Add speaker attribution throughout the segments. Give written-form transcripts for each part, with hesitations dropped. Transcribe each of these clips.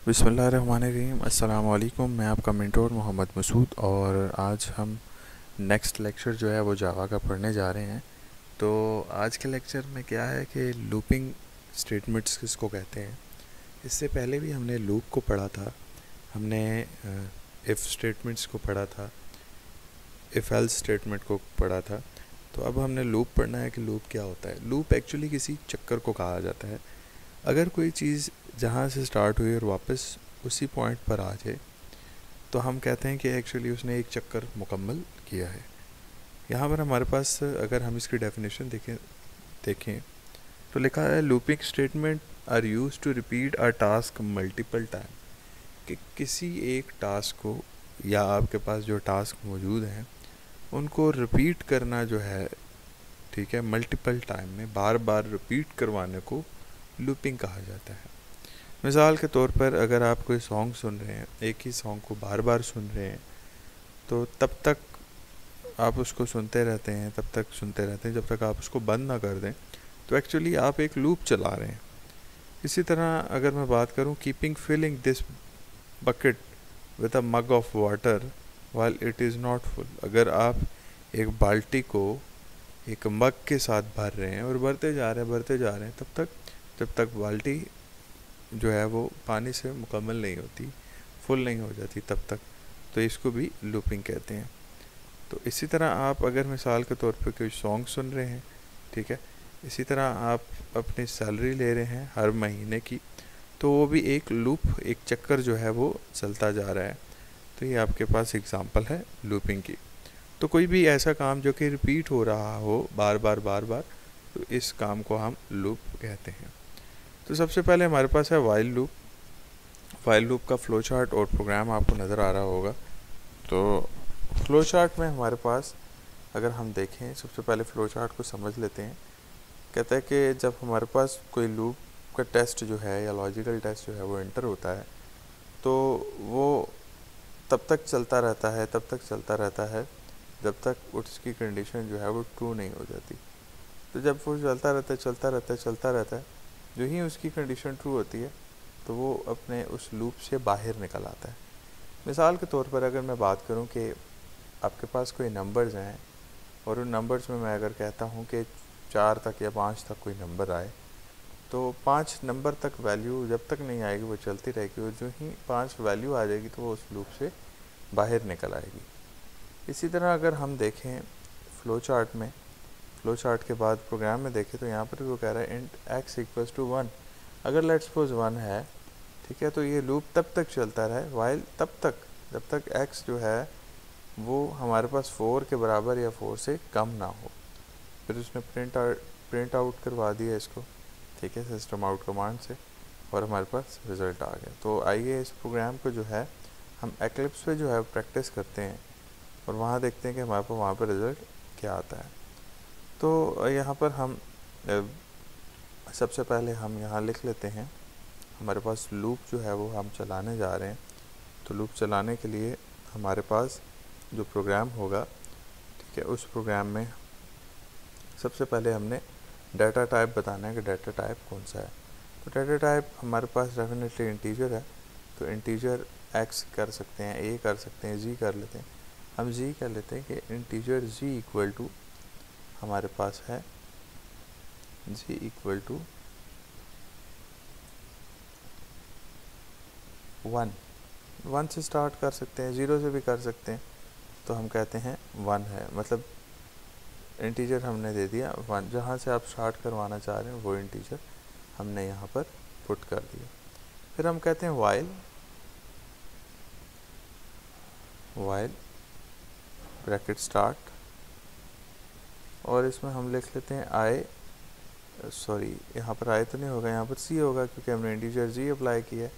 Speaker 1: बिस्मिल्लाहिर्रहमानिर्रहीम। अस्सलाम वालेकुम। मैं आपका मेंटोर मोहम्मद मसूद और आज हम नेक्स्ट लेक्चर जो है वो जावा का पढ़ने जा रहे हैं। तो आज के लेक्चर में क्या है कि लूपिंग स्टेटमेंट्स किसको कहते हैं। इससे पहले भी हमने लूप को पढ़ा था, हमने इफ़ स्टेटमेंट्स को पढ़ा था, इफ़ एल्स स्टेटमेंट को पढ़ा था। तो अब हमने लूप पढ़ना है कि लूप क्या होता है। लूप एक्चुअली किसी चक्कर को कहा जाता है। अगर कोई चीज़ जहाँ से स्टार्ट हुई और वापस उसी पॉइंट पर आ जाए तो हम कहते हैं कि एक्चुअली उसने एक चक्कर मुकम्मल किया है। यहाँ पर हमारे पास अगर हम इसकी डेफिनेशन देखें तो लिखा है looping statement are use to repeat a task multiple time. कि किसी एक टास्क को या आपके पास जो टास्क मौजूद हैं उनको रिपीट करना जो है, ठीक है, मल्टीपल टाइम में बार बार रिपीट करवाने को लूपिंग कहा जाता है। मिसाल के तौर पर अगर आप कोई सॉन्ग सुन रहे हैं, एक ही सॉन्ग को बार बार सुन रहे हैं, तो तब तक आप उसको सुनते रहते हैं, तब तक सुनते रहते हैं जब तक आप उसको बंद ना कर दें। तो एक्चुअली आप एक लूप चला रहे हैं। इसी तरह अगर मैं बात करूं keeping filling this bucket with a mug of water while it is not full. अगर आप एक बाल्टी को एक मग के साथ भर रहे हैं और भरते जा रहे हैं तब तक जब तक बाल्टी जो है वो पानी से मुकम्मल नहीं होती, फुल नहीं हो जाती तब तक, तो इसको भी लूपिंग कहते हैं। तो इसी तरह आप अगर मिसाल के तौर पे कोई सॉन्ग सुन रहे हैं, ठीक है, इसी तरह आप अपनी सैलरी ले रहे हैं हर महीने की, तो वो भी एक लूप, एक चक्कर जो है वो चलता जा रहा है। तो ये आपके पास एग्जांपल है लूपिंग की। तो कोई भी ऐसा काम जो कि रिपीट हो रहा हो बार बार, तो इस काम को हम लूप कहते हैं। तो सबसे पहले हमारे पास है वाइल लूप। वाइल लूप का फ्लो चार्ट और प्रोग्राम आपको नज़र आ रहा होगा। तो फ्लो चार्ट में हमारे पास अगर हम देखें, सबसे पहले फ्लो चार्ट को समझ लेते हैं। कहता है कि जब हमारे पास कोई लूप का टेस्ट जो है या लॉजिकल टेस्ट जो है वो एंटर होता है तो वो तब तक चलता रहता है जब तक उसकी कंडीशन जो है वो ट्रू नहीं हो जाती। तो जब वो चलता रहता है, जो ही उसकी कंडीशन ट्रू होती है तो वो अपने उस लूप से बाहर निकल आता है। मिसाल के तौर पर अगर मैं बात करूं कि आपके पास कोई नंबर्स हैं और उन नंबर्स में मैं अगर कहता हूं कि 4 तक या 5 तक कोई नंबर आए, तो 5 नंबर तक वैल्यू जब तक नहीं आएगी वो चलती रहेगी और जो ही 5 वैल्यू आ जाएगी तो वो उस लूप से बाहर निकल आएगी। इसी तरह अगर हम देखें फ्लो चार्ट में, फ्लो चार्ट के बाद प्रोग्राम में देखें तो यहाँ पर वो कह रहा है इंट x इक्वल्स टू 1। अगर लेट्स सपोज 1 है, ठीक है, तो ये लूप तब तक चलता रहे वाइल तब तक जब तक x जो है वो हमारे पास 4 के बराबर या 4 से कम ना हो। फिर उसने प्रिंट आउट करवा दिया इसको, ठीक है, सिस्टम आउट कमांड से, और हमारे पास रिज़ल्ट आ गया। तो आइए इस प्रोग्राम को जो है हम एक्लिप्स पे जो है प्रैक्टिस करते हैं और वहाँ देखते हैं कि हमारे पास वहाँ पर रिज़ल्ट क्या आता है। तो यहाँ पर हम सबसे पहले हम यहाँ लिख लेते हैं, हमारे पास लूप जो है वो हम चलाने जा रहे हैं। तो लूप चलाने के लिए हमारे पास जो प्रोग्राम होगा, ठीक है, उस प्रोग्राम में सबसे पहले हमने डाटा टाइप बताना है कि डाटा टाइप कौन सा है। तो डाटा टाइप हमारे पास डेफिनेटली इंटीजर है, तो इंटीजर एक्स कर सकते हैं, ए कर सकते हैं, जी कर लेते हैं। हम जी कर लेते हैं कि इंटीजर जी इक्वल टू हमारे पास है जी इक्वल टू 1 से स्टार्ट कर सकते हैं, 0 से भी कर सकते हैं। तो हम कहते हैं 1 है, मतलब इंटीजर हमने दे दिया 1। जहाँ से आप स्टार्ट करवाना चाह रहे हैं वो इंटीजर हमने यहाँ पर पुट कर दिया। फिर हम कहते हैं वाइल ब्रैकेट स्टार्ट, और इसमें हम लिख लेते हैं यहाँ पर आई तो नहीं होगा, यहाँ पर सी होगा क्योंकि हमने इंटीजर जी अप्लाई किया है।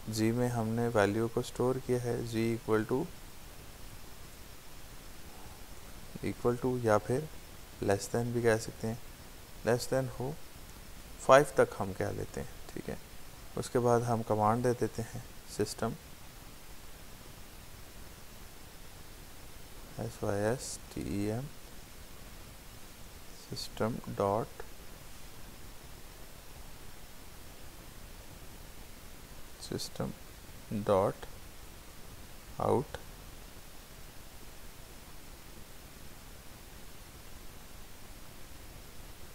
Speaker 1: जी में हमने वैल्यू को स्टोर किया है, जी इक्वल टू या फिर लेस देन भी कह सकते हैं, लेस देन हो 5 तक हम कह लेते हैं, ठीक है। उसके बाद हम कमांड दे देते हैं system system dot system dot out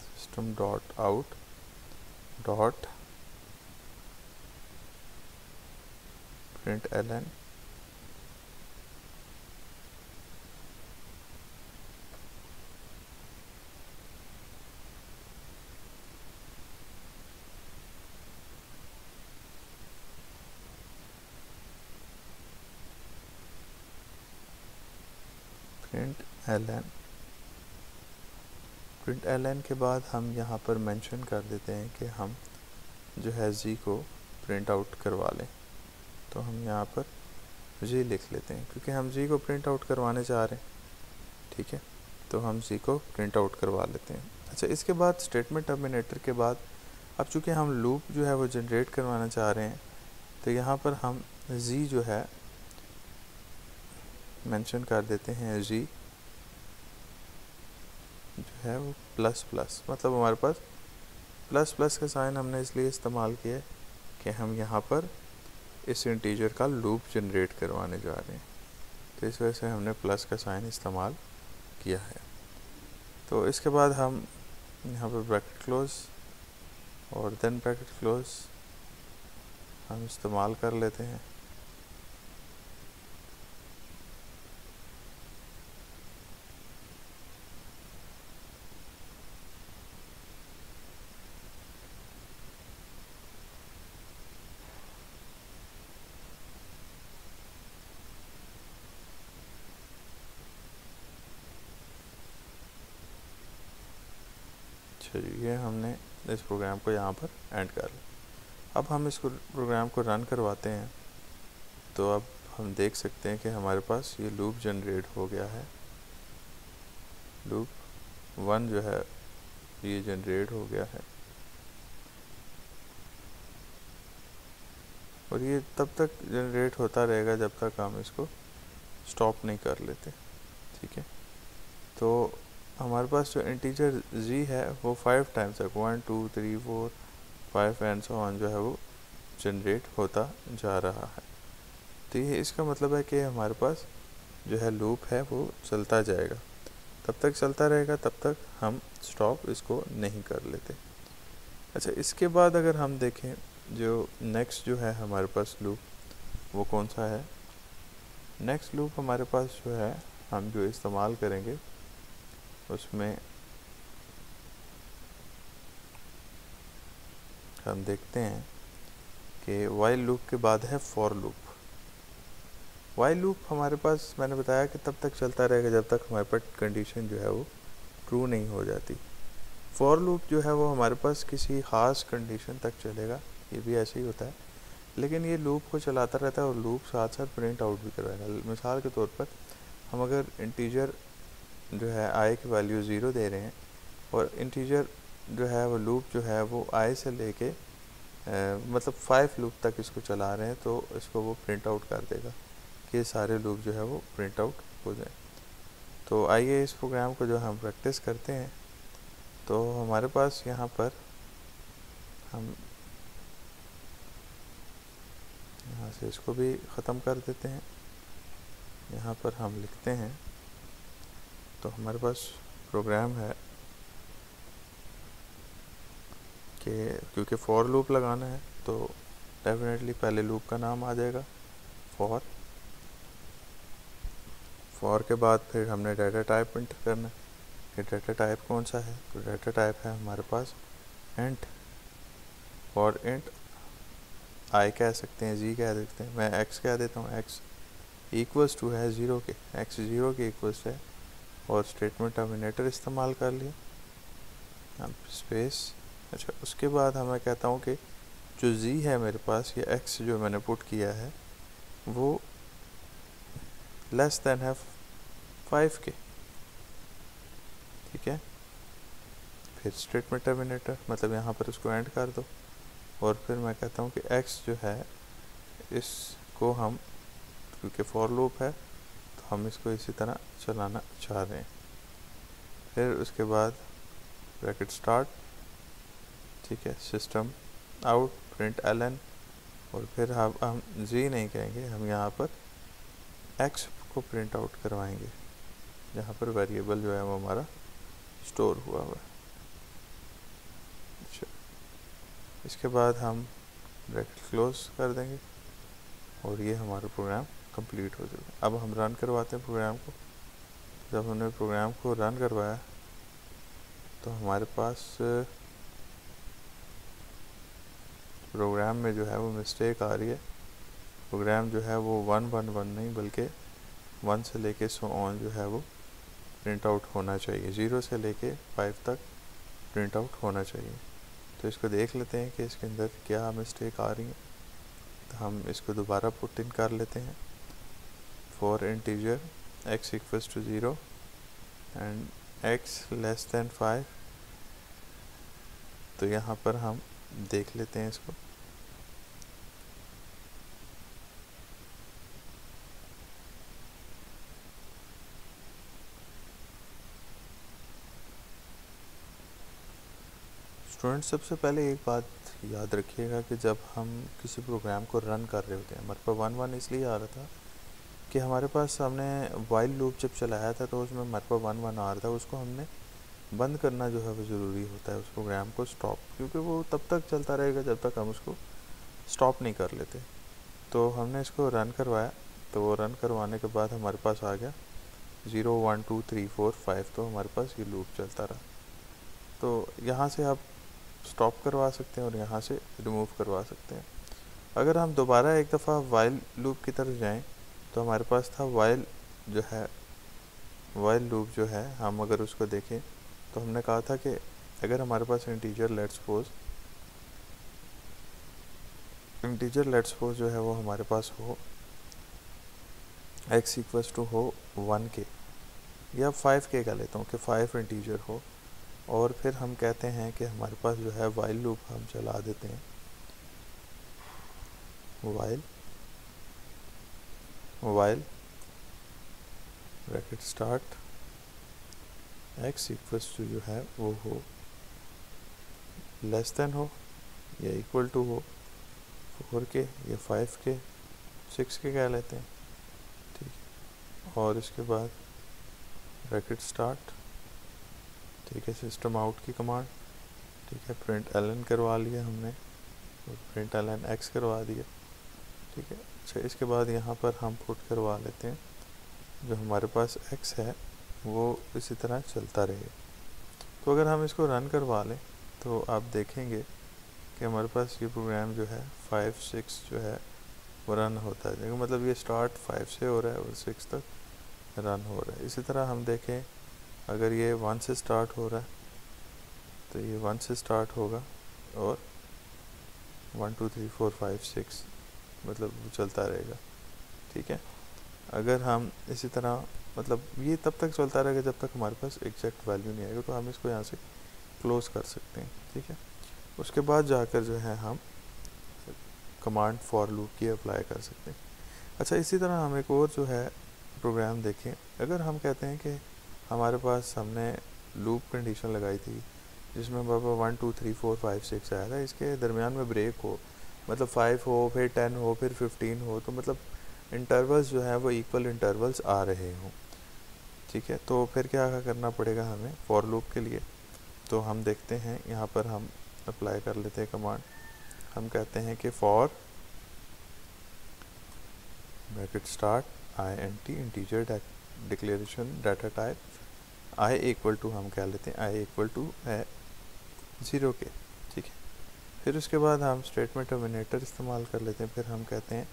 Speaker 1: system dot out dot println print के बाद हम यहाँ पर मेंशन कर देते हैं कि हम जो है जी को प्रिंट आउट करवा लें। तो हम यहाँ पर जी लिख लेते हैं क्योंकि हम जी को प्रिंट आउट करवाने चाह रहे हैं। ठीक है, तो हम जी को प्रिंट आउट करवा लेते हैं। अच्छा, इसके बाद स्टेटमेंट टर्मिनेटर के बाद अब चूँकि हम लूप जो है वो जनरेट करवाना चाह रहे हैं, तो यहाँ पर हम जी जो है मेंशन कर देते हैं। जी जो है वो प्लस प्लस, मतलब हमारे पास प्लस प्लस का साइन हमने इसलिए इस्तेमाल किया है कि हम यहाँ पर इस इंटीजर का लूप जनरेट करवाने जा रहे हैं, तो इस वजह से हमने प्लस का साइन इस्तेमाल किया है। तो इसके बाद हम यहाँ पर ब्रैकेट क्लोज और देन ब्रैकेट क्लोज हम इस्तेमाल कर लेते हैं। ये हमने इस प्रोग्राम को यहाँ पर एंड कर लिया। अब हम इसको प्रोग्राम को रन करवाते हैं, तो अब हम देख सकते हैं कि हमारे पास ये लूप जनरेट हो गया है। लूप 1 जो है ये जनरेट हो गया है और ये तब तक जनरेट होता रहेगा जब तक हम इसको स्टॉप नहीं कर लेते। ठीक है, तो हमारे पास जो इंटीजर जी है वो 5 टाइम्स तक 1 2 3 4 5 एंड सो ऑन जो है वो जनरेट होता जा रहा है। तो ये इसका मतलब है कि हमारे पास जो है लूप है वो चलता जाएगा, तब तक चलता रहेगा तब तक हम स्टॉप इसको नहीं कर लेते। अच्छा, इसके बाद अगर हम देखें जो नेक्स्ट जो है हमारे पास लूप वो कौन सा है। नेक्स्ट लूप हमारे पास जो है हम जो इस्तेमाल करेंगे उसमें हम देखते हैं कि वाइल लूप के बाद है फॉर लूप। वाइल लूप हमारे पास मैंने बताया कि तब तक चलता रहेगा जब तक हमारे पास कंडीशन जो है वो ट्रू नहीं हो जाती। फॉर लूप जो है वो हमारे पास किसी ख़ास कंडीशन तक चलेगा, ये भी ऐसे ही होता है, लेकिन ये लूप को चलाता रहता है और लूप साथ साथ प्रिंट आउट भी करवाएगा। मिसाल के तौर पर हम अगर इंटीजर जो है आई की वैल्यू 0 दे रहे हैं और इंटीजर जो है वो लूप जो है वो आई से लेके मतलब 5 लूप तक इसको चला रहे हैं, तो इसको वो प्रिंट आउट कर देगा कि सारे लूप जो है वो प्रिंट आउट हो जाए। तो आइए इस प्रोग्राम को जो हम प्रैक्टिस करते हैं। तो हमारे पास यहाँ पर हम यहाँ से इसको भी ख़त्म कर देते हैं। यहाँ पर हम लिखते हैं, तो हमारे पास प्रोग्राम है कि क्योंकि फॉर लूप लगाना है तो डेफिनेटली पहले लूप का नाम आ जाएगा फॉर के बाद फिर हमने डाटा टाइप प्रिंट करना है कि डाटा टाइप कौन सा है। तो डाटा टाइप है हमारे पास इंट, और इंट आई कह सकते हैं, जी कह सकते हैं, मैं एक्स कह देता हूँ। एक्स इक्वल्स टू है 0 के, एक्स 0 के इक्वल्स है, और स्टेटमेंट टर्मिनेटर इस्तेमाल कर लिया अब स्पेस। अच्छा, उसके बाद मैं कहता हूँ कि जो जी है मेरे पास, ये एक्स जो मैंने पुट किया है वो लेस देन है 5 के। ठीक है, फिर स्टेटमेंट टर्मिनेटर मतलब यहाँ पर उसको एंड कर दो, और फिर मैं कहता हूँ कि एक्स जो है इसको हम, क्योंकि फॉर लूप है तो हम इसको इसी तरह चलाना चाह रहे हैं। फिर उसके बाद ब्रैकेट स्टार्ट, ठीक है, सिस्टम आउट प्रिंट एलन और फिर हम जी नहीं कहेंगे, हम यहाँ पर एक्स को प्रिंट आउट करवाएंगे जहाँ पर वेरिएबल जो है वो हमारा स्टोर हुआ हुआ है। अच्छा, इसके बाद हम ब्रैकेट क्लोज कर देंगे और ये हमारा प्रोग्राम कंप्लीट हो जाएगा। अब हम रन करवाते हैं प्रोग्राम को। जब हमने प्रोग्राम को रन करवाया तो हमारे पास प्रोग्राम में जो है वो मिस्टेक आ रही है। प्रोग्राम जो है वो 111 नहीं बल्कि 1 से लेके सो ऑन जो है वो प्रिंट आउट होना चाहिए, 0 से लेके 5 तक प्रिंट आउट होना चाहिए। तो इसको देख लेते हैं कि इसके अंदर क्या मिस्टेक आ रही है। तो हम इसको दोबारा पुट इन कर लेते हैं। For integer x equals to 0 and x less than 5। तो यहाँ पर हम देख लेते हैं इसको। स्टूडेंट, सबसे पहले एक बात याद रखिएगा कि जब हम किसी प्रोग्राम को रन कर रहे होते हैं, हमारे पास 1 इसलिए आ रहा था कि हमारे पास हमने वाइल लूप जब चलाया था तो उसमें हमारे पास 1 आ रहा था। उसको हमने बंद करना जो है वो ज़रूरी होता है, उस प्रोग्राम को स्टॉप, क्योंकि वो तब तक चलता रहेगा जब तक हम उसको स्टॉप नहीं कर लेते। तो हमने इसको रन करवाया, तो वो रन करवाने के बाद हमारे पास आ गया 0 1 2 3 4 5। तो हमारे पास ये लूप चलता रहा। तो यहाँ से आप स्टॉप करवा सकते हैं और यहाँ से रिमूव करवा सकते हैं। अगर हम दोबारा एक दफ़ा वाइल लूप की तरफ जाएं तो हमारे पास था वाइल जो है, वाइल लूप जो है, हम अगर उसको देखें तो हमने कहा था कि अगर हमारे पास इंटीजर लेट्स सपोज जो है वो हमारे पास हो x इक्वल्स टू हो 1k या 5k कह लेता हूँ कि 5 इंटीजर हो, और फिर हम कहते हैं कि हमारे पास जो है वाइल लूप हम चला देते हैं। While bracket start x equals to जो है वो हो लेस देन हो या इक्वल टू हो 4k या 5k, 6k कह लेते हैं, ठीक है। और इसके बाद ब्रैकेट स्टार्ट, ठीक है, सिस्टम आउट की कमांड, ठीक है, प्रिंट एलन करवा लिया हमने और प्रिंट एलन एक्स करवा दिया, ठीक है। अच्छा, इसके बाद यहाँ पर हम पुट करवा लेते हैं जो हमारे पास x है वो इसी तरह चलता रहे। तो अगर हम इसको रन करवा लें तो आप देखेंगे कि हमारे पास ये प्रोग्राम जो है 5 6 जो है वो रन होता है। देखो मतलब ये स्टार्ट 5 से हो रहा है और 6 तक रन हो रहा है। इसी तरह हम देखें अगर ये 1 से स्टार्ट हो रहा है तो ये 1 से स्टार्ट होगा और 1 2 3 4 5 6 मतलब वो चलता रहेगा, ठीक है। अगर हम इसी तरह मतलब ये तब तक चलता रहेगा जब तक हमारे पास एग्जैक्ट वैल्यू नहीं आएगा। तो हम इसको यहाँ से क्लोज कर सकते हैं, ठीक है। उसके बाद जाकर जो है हम कमांड फॉर लूप की अप्लाई कर सकते हैं। अच्छा, इसी तरह हम एक और जो है प्रोग्राम देखें। अगर हम कहते हैं कि हमारे पास हमने लूप कंडीशन लगाई थी जिसमें बाबा 1 2 3 4 5 6 आया था, इसके दरमियान में ब्रेक हो, मतलब 5 हो फिर 10 हो फिर 15 हो, तो मतलब इंटरवल्स जो है वो इक्वल इंटरवल्स आ रहे हों, ठीक है। तो फिर क्या करना पड़ेगा हमें फॉर लूप के लिए। तो हम देखते हैं यहाँ पर हम अप्लाई कर लेते हैं कमांड। हम कहते हैं कि for bracket start int integer declaration data type i equal to, हम कह लेते हैं i इक्वल टू है 0 के, ठीक है। फिर उसके बाद हम स्टेटमेंट टर्मिनेटर इस्तेमाल कर लेते हैं। फिर हम कहते हैं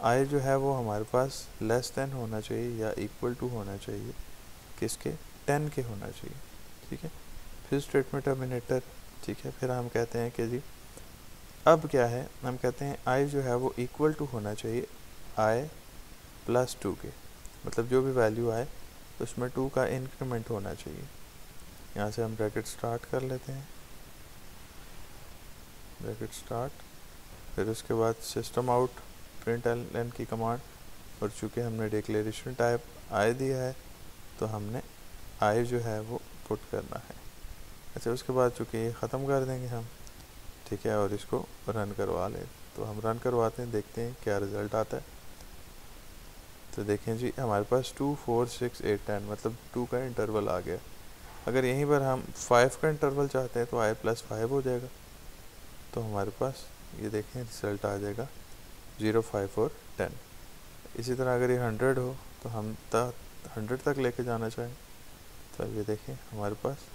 Speaker 1: i जो है वो हमारे पास लेस देन होना चाहिए या इक्वल टू होना चाहिए किसके, 10 के होना चाहिए, ठीक है। फिर स्टेटमेंट टर्मिनेटर, ठीक है। फिर हम कहते हैं कि जी अब क्या है, हम कहते हैं i जो है वो इक्वल टू होना चाहिए i प्लस 2 के, मतलब जो भी वैल्यू आए उसमें 2 का इंक्रीमेंट होना चाहिए। यहाँ से हम ब्रैकेट स्टार्ट कर लेते हैं, ब्रैकेट स्टार्ट, फिर उसके बाद सिस्टम आउट प्रिंट एलन की कमांड, और चूँकि हमने डिक्लेरेशन टाइप i दिया है तो हमने i जो है वो पुट करना है। अच्छा, उसके बाद चूँकि ये ख़त्म कर देंगे हम, ठीक है, और इसको रन करवा लें। तो हम रन करवाते हैं, देखते हैं क्या रिज़ल्ट आता है। तो देखें जी हमारे पास 2, 4, 6, 8, 10 मतलब 2 का इंटरवल आ गया। अगर यहीं पर हम 5 का इंटरवल चाहते हैं तो i+5 हो जाएगा। तो हमारे पास ये देखें रिज़ल्ट आ जाएगा 0, 5 और 10। इसी तरह अगर ये 100 हो तो हम 100 तक लेके जाना चाहें तो अब ये देखें हमारे पास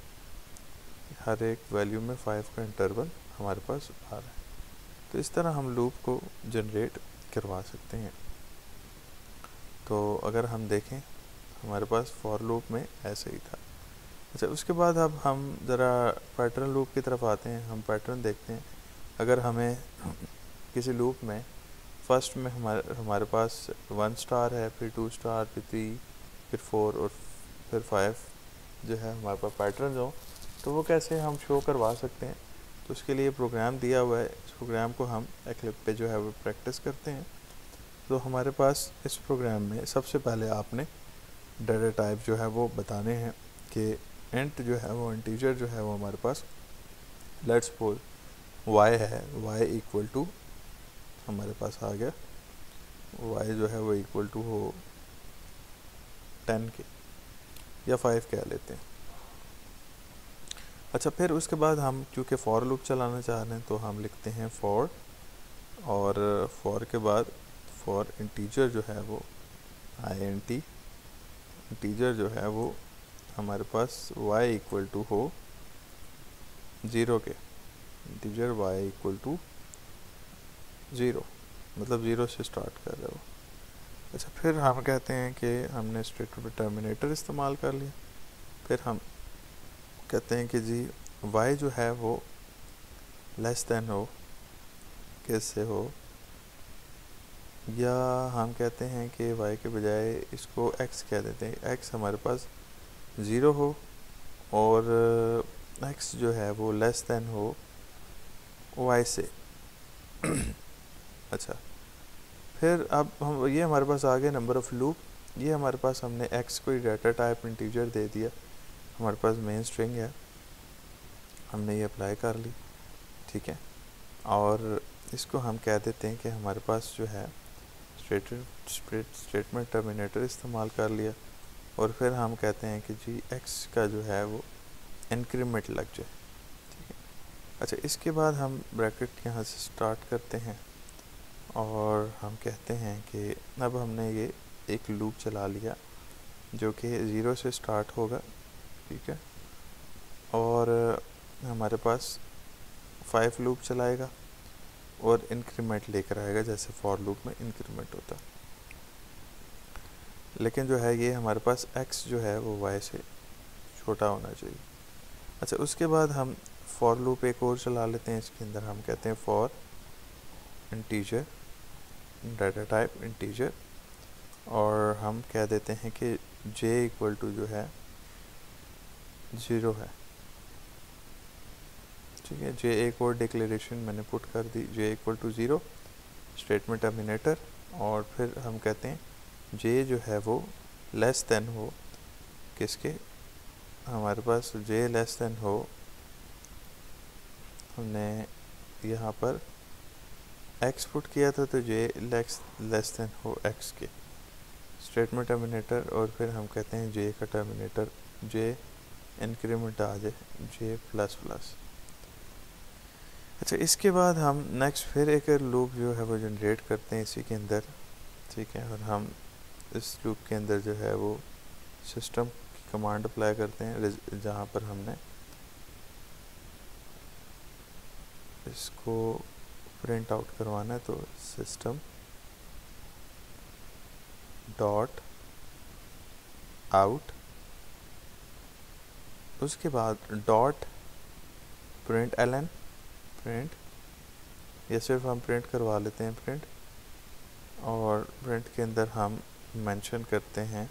Speaker 1: हर एक वैल्यू में 5 का इंटरवल हमारे पास आ रहा है। तो इस तरह हम लूप को जनरेट करवा सकते हैं। तो अगर हम देखें हमारे पास फॉर लूप में ऐसे ही था। अच्छा, उसके बाद अब हम ज़रा पैटर्न लूप की तरफ आते हैं। हम पैटर्न देखते हैं। अगर हमें किसी लूप में फर्स्ट में हमारे पास 1 स्टार है, फिर 2 स्टार, फिर 3, फिर 4 और फिर 5 जो है हमारे पास पैटर्न हो, तो वो कैसे हम शो करवा सकते हैं। तो उसके लिए प्रोग्राम दिया हुआ है। इस प्रोग्राम को हम एक्लिप्स पे जो है वो प्रैक्टिस करते हैं। तो हमारे पास इस प्रोग्राम में सबसे पहले आपने डाटा टाइप जो है वो बताने हैं कि इंट जो है वो इंटीजर जो है वो हमारे पास लेट्स सपोज y है, y इक्वल टू हमारे पास आ गया y जो है वो इक्वल टू हो 10 के या 5 कह लेते हैं। अच्छा, फिर उसके बाद हम चूँकि फॉर लूप चलाना चाह रहे हैं तो हम लिखते हैं फॉर, और फॉर के बाद फॉर इंटीजर जो है वो int इंटीजर जो है वो हमारे पास y इक्वल टू हो 0 के, इंटीजर y इक्वल टू 0 मतलब 0 से स्टार्ट कर रहे हो। अच्छा, फिर हम कहते हैं कि हमने स्टेटमेंट टर्मिनेटर इस्तेमाल कर लिया। फिर हम कहते हैं कि जी y जो है वो लेस देन हो, कैसे हो, या हम कहते हैं कि y के बजाय इसको x कह देते हैं। x हमारे पास 0 हो और x जो है वो लेस देन हो y से। अच्छा, फिर अब हम ये हमारे पास आ गया नंबर ऑफ़ लूप। ये हमारे पास हमने x को डाटा टाइप इंटीजर दे दिया, हमारे पास मेन स्ट्रिंग है, हमने ये अप्लाई कर ली, ठीक है। और इसको हम कह देते हैं कि हमारे पास जो है स्टेटमेंट टर्मिनेटर इस्तेमाल कर लिया, और फिर हम कहते हैं कि जी x का जो है वो इंक्रीमेंट लग जाए, ठीक है। अच्छा, इसके बाद हम ब्रैकेट यहाँ से स्टार्ट करते हैं और हम कहते हैं कि अब हमने ये एक लूप चला लिया जो कि 0 से स्टार्ट होगा, ठीक है, और हमारे पास 5 लूप चलाएगा और इंक्रीमेंट लेकर आएगा जैसे फॉर लूप में इंक्रीमेंट होता। लेकिन जो है ये हमारे पास x जो है वो y से छोटा होना चाहिए। अच्छा, उसके बाद हम फॉर लूप एक और चला लेते हैं। इसके अंदर हम कहते हैं for integer data type integer, और हम कह देते हैं कि j इक्वल टू जो है 0 है, ठीक है। j एक और डिक्लेरेशन मैंने पुट कर दी, j equal to 0 statement terminator, और फिर हम कहते हैं j जो है वो लेस देन हो किसके, हमारे पास j लेस देन हो, हमने यहाँ पर x पुट किया था तो j लेस देन हो x के स्टेटमेंट टर्मिनेटर, और फिर हम कहते हैं j का टर्मिनेटर j इंक्रीमेंट आ जाए j प्लस प्लस। अच्छा, इसके बाद हम नेक्स्ट फिर एक लूप जो है वो जनरेट करते हैं इसी के अंदर, ठीक है, और हम इस लूप के अंदर जो है वो सिस्टम की कमांड अप्लाई करते हैं जहाँ पर हमने इसको प्रिंट आउट करवाना है। तो सिस्टम डॉट आउट, उसके बाद डॉट प्रिंट एलन, प्रिंट, या सिर्फ हम प्रिंट करवा लेते हैं प्रिंट, और प्रिंट के अंदर हम मेंशन करते हैं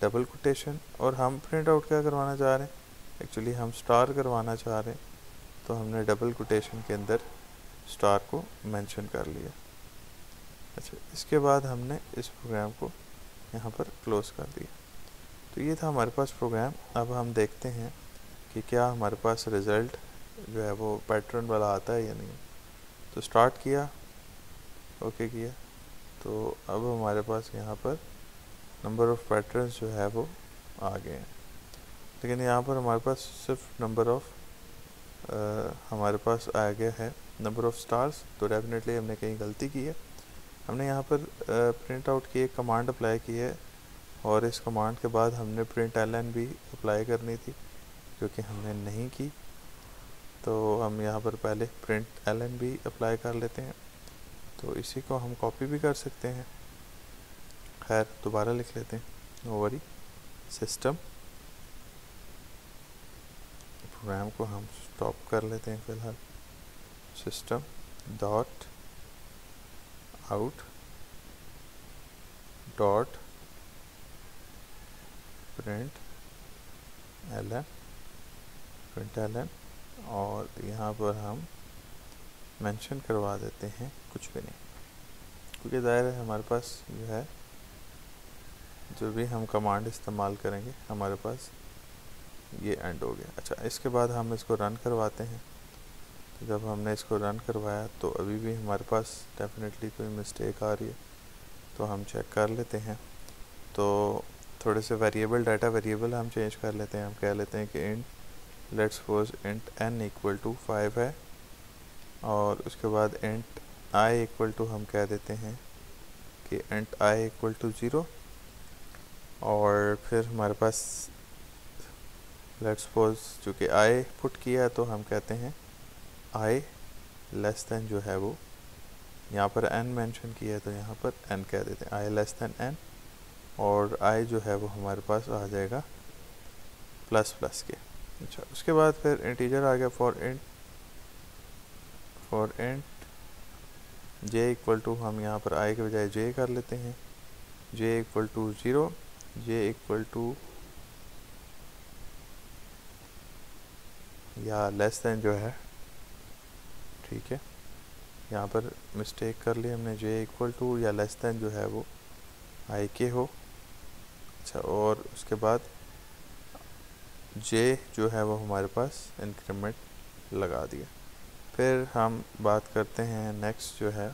Speaker 1: डबल कोटेशन, और हम प्रिंट आउट क्या करवाना चाह रहे हैं, एक्चुअली हम स्टार करवाना चाह रहे हैं, तो हमने डबल कोटेशन के अंदर स्टार को मेंशन कर लिया। अच्छा, इसके बाद हमने इस प्रोग्राम को यहाँ पर क्लोज़ कर दिया। तो ये था हमारे पास प्रोग्राम। अब हम देखते हैं कि क्या हमारे पास रिज़ल्ट जो है वो पैटर्न वाला आता है या नहीं। तो स्टार्ट किया, ओके किया तो अब हमारे पास यहाँ पर नंबर ऑफ़ पैटर्न्स जो है वो आ गए हैं। लेकिन यहाँ पर हमारे पास सिर्फ नंबर ऑफ़ हमारे पास आ गया है नंबर ऑफ़ स्टार्स। तो डेफिनेटली हमने कहीं गलती की है। हमने यहाँ पर प्रिंट आउट की एक कमांड अप्लाई की है और इस कमांड के बाद हमने प्रिंट एलन भी अप्लाई करनी थी जो कि हमने नहीं की। तो हम यहाँ पर पहले प्रिंट एलन भी अप्लाई कर लेते हैं। तो इसी को हम कॉपी भी कर सकते हैं, खैर दोबारा लिख लेते हैं, नो वरी। सिस्टम प्रोग्राम को हम स्टॉप कर लेते हैं फ़िलहाल। System dot out dot println और यहाँ पर हम मेंशन करवा देते हैं कुछ भी नहीं, क्योंकि ज़ाहिर है हमारे पास जो है जो भी हम कमांड इस्तेमाल करेंगे हमारे पास ये एंड हो गया। अच्छा, इसके बाद हम इसको रन करवाते हैं। तो जब हमने इसको रन करवाया तो अभी भी हमारे पास डेफिनेटली कोई मिस्टेक आ रही है, तो हम चेक कर लेते हैं। तो थोड़े से वेरिएबल डाटा वेरिएबल हम चेंज कर लेते हैं। हम कह लेते हैं कि int let's suppose int n equal to 5 है और उसके बाद इंट i इक्वल टू हम कह देते हैं कि इंट i इक्वल टू 0 और फिर हमारे पास लेट्स सपोज चूँकि i पुट किया है तो हम कहते हैं i लेस दैन जो है वो यहाँ पर n मेंशन किया है तो यहाँ पर n कह देते हैं, i लेस दैन n और i जो है वो हमारे पास आ जाएगा प्लस प्लस के। अच्छा, उसके बाद फिर इंटीजर आ गया for int j equal to हम यहाँ पर i के बजाय j कर लेते हैं, j equal to 0, j equal to या लेस दैन जो है, ठीक है, यहाँ पर मिस्टेक कर ली हमने, j इक्वल टू या लेस दैन जो है वो i के हो। अच्छा, और उसके बाद j जो है वो हमारे पास इंक्रीमेंट लगा दिया। फिर हम बात करते हैं नेक्स्ट जो है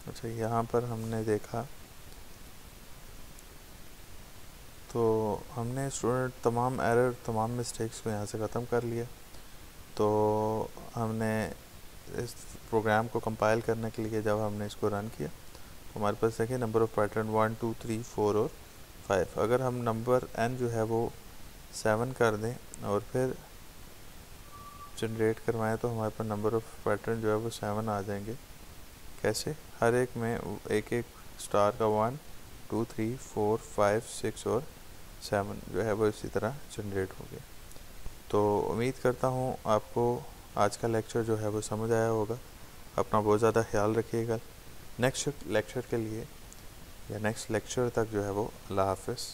Speaker 1: अच्छा, यहाँ पर हमने देखा तो हमने स्टूडेंट तमाम एरर तमाम मिस्टेक्स को यहाँ से ख़त्म कर लिया। तो हमने इस प्रोग्राम को कंपाइल करने के लिए जब हमने इसको रन किया तो हमारे पास देखिए नंबर ऑफ़ पैटर्न 1 2 3 4 और 5। अगर हम नंबर n जो है वो 7 कर दें और फिर जनरेट करवाएं तो हमारे पास नंबर ऑफ़ पैटर्न जो है वो 7 आ जाएंगे। कैसे? हर एक में एक एक स्टार का 1 2 3 4 5 6 और 7 जो है वो इसी तरह जनरेट हो गया। तो उम्मीद करता हूँ आपको आज का लेक्चर जो है वो समझ आया होगा। अपना बहुत ज़्यादा ख्याल रखिएगा। नेक्स्ट लेक्चर के लिए या नेक्स्ट लेक्चर तक जो है वो अल्लाह हाफ़िज़।